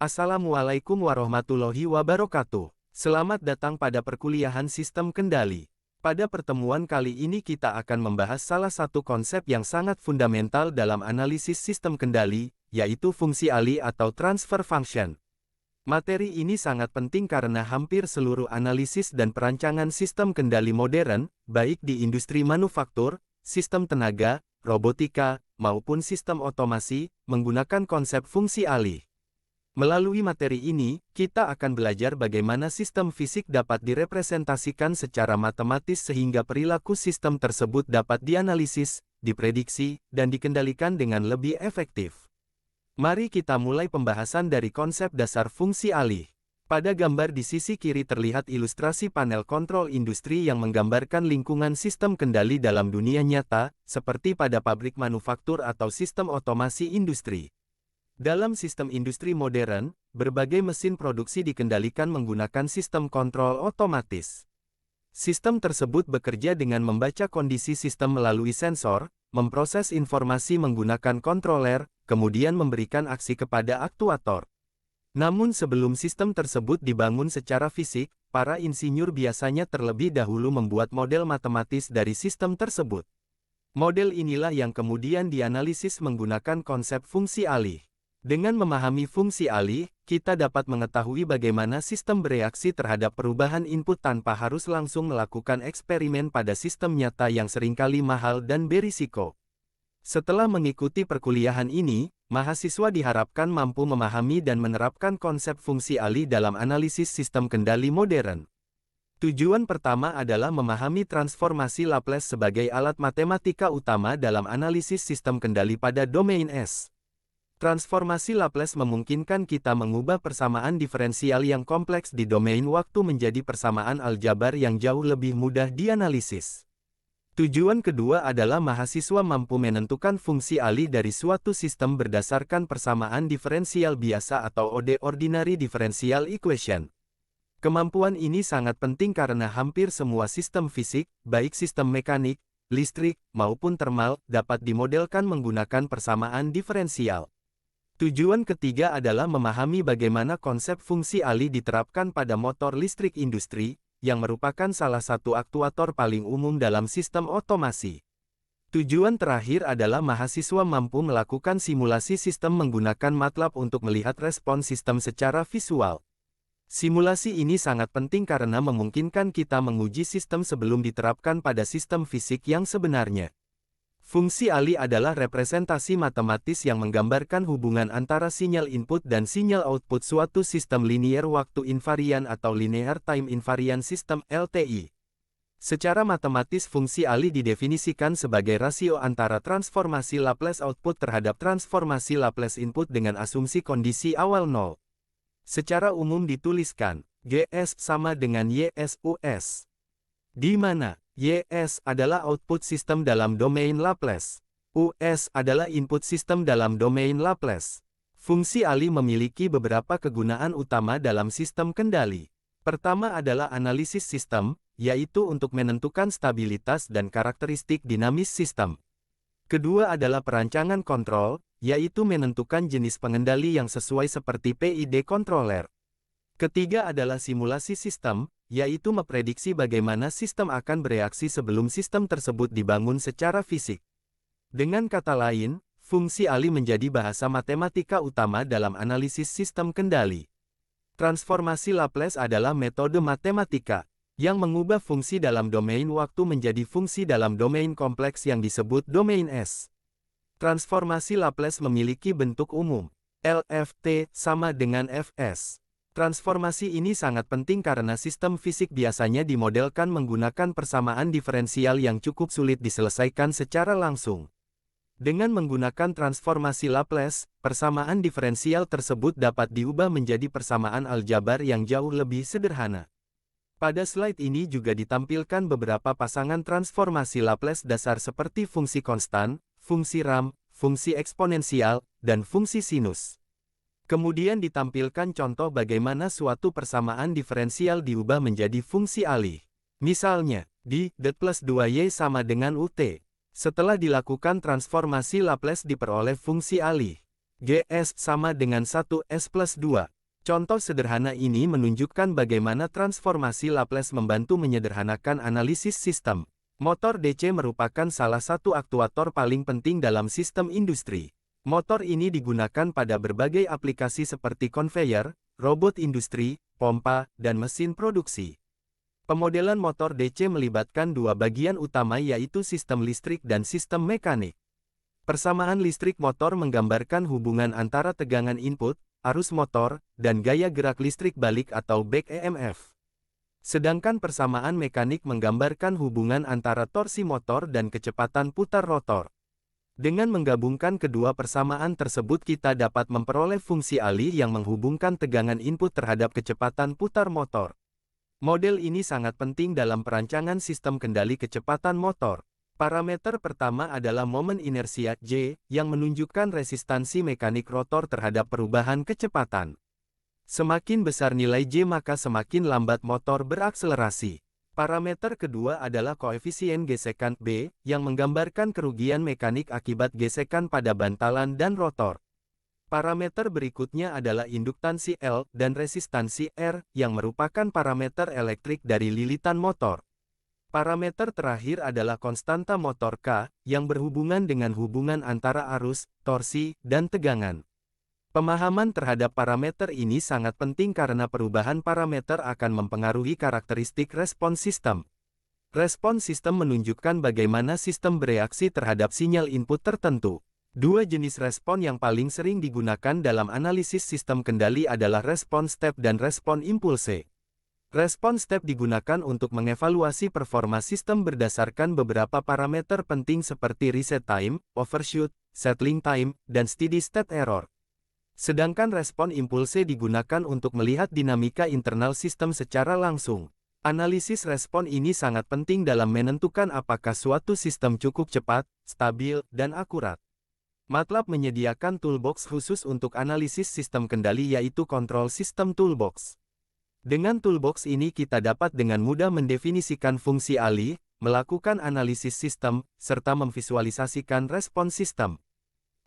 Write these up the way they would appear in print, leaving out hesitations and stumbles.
Assalamualaikum warahmatullahi wabarakatuh. Selamat datang pada perkuliahan Sistem Kendali. Pada pertemuan kali ini kita akan membahas salah satu konsep yang sangat fundamental dalam analisis sistem kendali, yaitu fungsi alih atau transfer function. Materi ini sangat penting karena hampir seluruh analisis dan perancangan sistem kendali modern, baik di industri manufaktur, sistem tenaga, robotika, maupun sistem otomasi, menggunakan konsep fungsi alih. Melalui materi ini, kita akan belajar bagaimana sistem fisik dapat direpresentasikan secara matematis sehingga perilaku sistem tersebut dapat dianalisis, diprediksi, dan dikendalikan dengan lebih efektif. Mari kita mulai pembahasan dari konsep dasar fungsi alih. Pada gambar di sisi kiri terlihat ilustrasi panel kontrol industri yang menggambarkan lingkungan sistem kendali dalam dunia nyata, seperti pada pabrik manufaktur atau sistem otomasi industri. Dalam sistem industri modern, berbagai mesin produksi dikendalikan menggunakan sistem kontrol otomatis. Sistem tersebut bekerja dengan membaca kondisi sistem melalui sensor, memproses informasi menggunakan kontroler, kemudian memberikan aksi kepada aktuator. Namun sebelum sistem tersebut dibangun secara fisik, para insinyur biasanya terlebih dahulu membuat model matematis dari sistem tersebut. Model inilah yang kemudian dianalisis menggunakan konsep fungsi alih. Dengan memahami fungsi alih, kita dapat mengetahui bagaimana sistem bereaksi terhadap perubahan input tanpa harus langsung melakukan eksperimen pada sistem nyata yang seringkali mahal dan berisiko. Setelah mengikuti perkuliahan ini, mahasiswa diharapkan mampu memahami dan menerapkan konsep fungsi alih dalam analisis sistem kendali modern. Tujuan pertama adalah memahami transformasi Laplace sebagai alat matematika utama dalam analisis sistem kendali pada domain S. Transformasi Laplace memungkinkan kita mengubah persamaan diferensial yang kompleks di domain waktu menjadi persamaan aljabar yang jauh lebih mudah dianalisis. Tujuan kedua adalah mahasiswa mampu menentukan fungsi alih dari suatu sistem berdasarkan persamaan diferensial biasa atau ODE Ordinary Differential Equation. Kemampuan ini sangat penting karena hampir semua sistem fisik, baik sistem mekanik, listrik, maupun termal, dapat dimodelkan menggunakan persamaan diferensial. Tujuan ketiga adalah memahami bagaimana konsep fungsi alih diterapkan pada motor listrik industri, yang merupakan salah satu aktuator paling umum dalam sistem otomasi. Tujuan terakhir adalah mahasiswa mampu melakukan simulasi sistem menggunakan MATLAB untuk melihat respon sistem secara visual. Simulasi ini sangat penting karena memungkinkan kita menguji sistem sebelum diterapkan pada sistem fisik yang sebenarnya. Fungsi alih adalah representasi matematis yang menggambarkan hubungan antara sinyal input dan sinyal output suatu sistem linear waktu invarian atau linear time invariant system (LTI). Secara matematis fungsi alih didefinisikan sebagai rasio antara transformasi Laplace output terhadap transformasi Laplace input dengan asumsi kondisi awal nol. Secara umum dituliskan, GS sama dengan YSUS, di mana YS adalah output sistem dalam domain Laplace. US adalah input sistem dalam domain Laplace. Fungsi alih memiliki beberapa kegunaan utama dalam sistem kendali. Pertama adalah analisis sistem, yaitu untuk menentukan stabilitas dan karakteristik dinamis sistem. Kedua adalah perancangan kontrol, yaitu menentukan jenis pengendali yang sesuai seperti PID controller. Ketiga adalah simulasi sistem, yaitu memprediksi bagaimana sistem akan bereaksi sebelum sistem tersebut dibangun secara fisik. Dengan kata lain, fungsi alih menjadi bahasa matematika utama dalam analisis sistem kendali. Transformasi Laplace adalah metode matematika yang mengubah fungsi dalam domain waktu menjadi fungsi dalam domain kompleks yang disebut domain S. Transformasi Laplace memiliki bentuk umum, LFT sama dengan Fs. Transformasi ini sangat penting karena sistem fisik biasanya dimodelkan menggunakan persamaan diferensial yang cukup sulit diselesaikan secara langsung. Dengan menggunakan transformasi Laplace, persamaan diferensial tersebut dapat diubah menjadi persamaan aljabar yang jauh lebih sederhana. Pada slide ini juga ditampilkan beberapa pasangan transformasi Laplace dasar seperti fungsi konstan, fungsi ram, fungsi eksponensial, dan fungsi sinus. Kemudian ditampilkan contoh bagaimana suatu persamaan diferensial diubah menjadi fungsi alih. Misalnya, di det plus 2y sama dengan ut. Setelah dilakukan transformasi Laplace diperoleh fungsi alih. GS sama dengan 1S plus 2. Contoh sederhana ini menunjukkan bagaimana transformasi Laplace membantu menyederhanakan analisis sistem. Motor DC merupakan salah satu aktuator paling penting dalam sistem industri. Motor ini digunakan pada berbagai aplikasi seperti konveyor, robot industri, pompa, dan mesin produksi. Pemodelan motor DC melibatkan dua bagian utama yaitu sistem listrik dan sistem mekanik. Persamaan listrik motor menggambarkan hubungan antara tegangan input, arus motor, dan gaya gerak listrik balik atau back EMF. Sedangkan persamaan mekanik menggambarkan hubungan antara torsi motor dan kecepatan putar rotor. Dengan menggabungkan kedua persamaan tersebut kita dapat memperoleh fungsi alih yang menghubungkan tegangan input terhadap kecepatan putar motor. Model ini sangat penting dalam perancangan sistem kendali kecepatan motor. Parameter pertama adalah momen inersia J, yang menunjukkan resistansi mekanik rotor terhadap perubahan kecepatan. Semakin besar nilai J maka semakin lambat motor berakselerasi. Parameter kedua adalah koefisien gesekan B, yang menggambarkan kerugian mekanik akibat gesekan pada bantalan dan rotor. Parameter berikutnya adalah induktansi L dan resistansi R, yang merupakan parameter elektrik dari lilitan motor. Parameter terakhir adalah konstanta motor K, yang berhubungan dengan hubungan antara arus, torsi, dan tegangan. Pemahaman terhadap parameter ini sangat penting karena perubahan parameter akan mempengaruhi karakteristik respons sistem. Respons sistem menunjukkan bagaimana sistem bereaksi terhadap sinyal input tertentu. Dua jenis respon yang paling sering digunakan dalam analisis sistem kendali adalah respon step dan respon impulse. Respon step digunakan untuk mengevaluasi performa sistem berdasarkan beberapa parameter penting seperti reset time, overshoot, settling time, dan steady state error. Sedangkan respon impulse digunakan untuk melihat dinamika internal sistem secara langsung. Analisis respon ini sangat penting dalam menentukan apakah suatu sistem cukup cepat, stabil, dan akurat. MATLAB menyediakan toolbox khusus untuk analisis sistem kendali yaitu Control System Toolbox. Dengan toolbox ini kita dapat dengan mudah mendefinisikan fungsi alih, melakukan analisis sistem, serta memvisualisasikan respons sistem.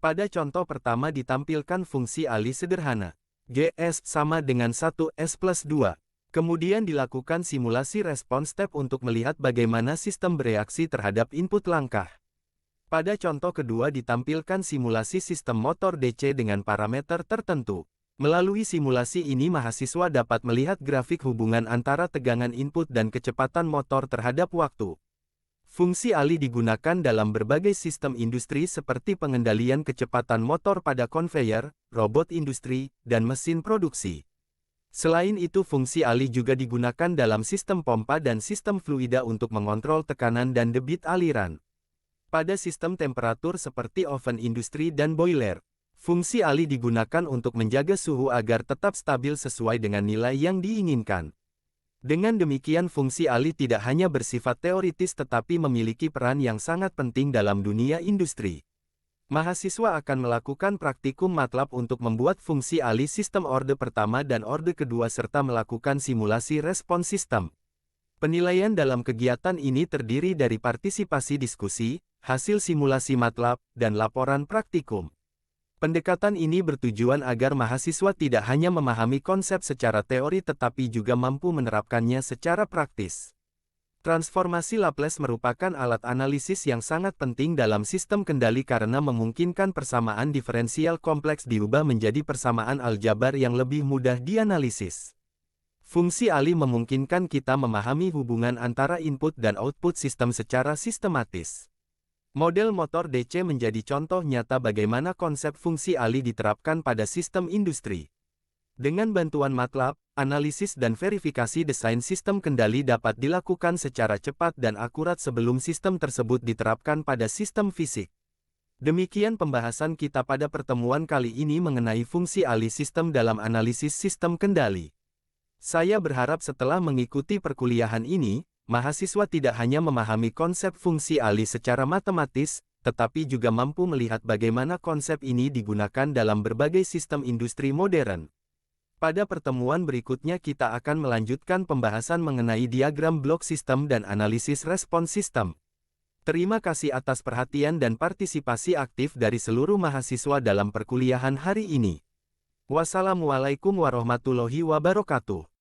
Pada contoh pertama ditampilkan fungsi alih sederhana. GS sama dengan 1S plus 2. Kemudian dilakukan simulasi respons step untuk melihat bagaimana sistem bereaksi terhadap input langkah. Pada contoh kedua ditampilkan simulasi sistem motor DC dengan parameter tertentu. Melalui simulasi ini mahasiswa dapat melihat grafik hubungan antara tegangan input dan kecepatan motor terhadap waktu. Fungsi alih digunakan dalam berbagai sistem industri seperti pengendalian kecepatan motor pada konveyor, robot industri, dan mesin produksi. Selain itu fungsi alih juga digunakan dalam sistem pompa dan sistem fluida untuk mengontrol tekanan dan debit aliran. Pada sistem temperatur seperti oven industri dan boiler, fungsi alih digunakan untuk menjaga suhu agar tetap stabil sesuai dengan nilai yang diinginkan. Dengan demikian fungsi alih tidak hanya bersifat teoritis tetapi memiliki peran yang sangat penting dalam dunia industri. Mahasiswa akan melakukan praktikum MATLAB untuk membuat fungsi alih sistem orde pertama dan orde kedua serta melakukan simulasi respons sistem. Penilaian dalam kegiatan ini terdiri dari partisipasi diskusi, hasil simulasi MATLAB, dan laporan praktikum. Pendekatan ini bertujuan agar mahasiswa tidak hanya memahami konsep secara teori tetapi juga mampu menerapkannya secara praktis. Transformasi Laplace merupakan alat analisis yang sangat penting dalam sistem kendali karena memungkinkan persamaan diferensial kompleks diubah menjadi persamaan aljabar yang lebih mudah dianalisis. Fungsi alih memungkinkan kita memahami hubungan antara input dan output sistem secara sistematis. Model motor DC menjadi contoh nyata bagaimana konsep fungsi alih diterapkan pada sistem industri. Dengan bantuan MATLAB, analisis dan verifikasi desain sistem kendali dapat dilakukan secara cepat dan akurat sebelum sistem tersebut diterapkan pada sistem fisik. Demikian pembahasan kita pada pertemuan kali ini mengenai fungsi alih sistem dalam analisis sistem kendali. Saya berharap setelah mengikuti perkuliahan ini, mahasiswa tidak hanya memahami konsep fungsi alih secara matematis, tetapi juga mampu melihat bagaimana konsep ini digunakan dalam berbagai sistem industri modern. Pada pertemuan berikutnya kita akan melanjutkan pembahasan mengenai diagram blok sistem dan analisis respons sistem. Terima kasih atas perhatian dan partisipasi aktif dari seluruh mahasiswa dalam perkuliahan hari ini. Wassalamualaikum warahmatullahi wabarakatuh.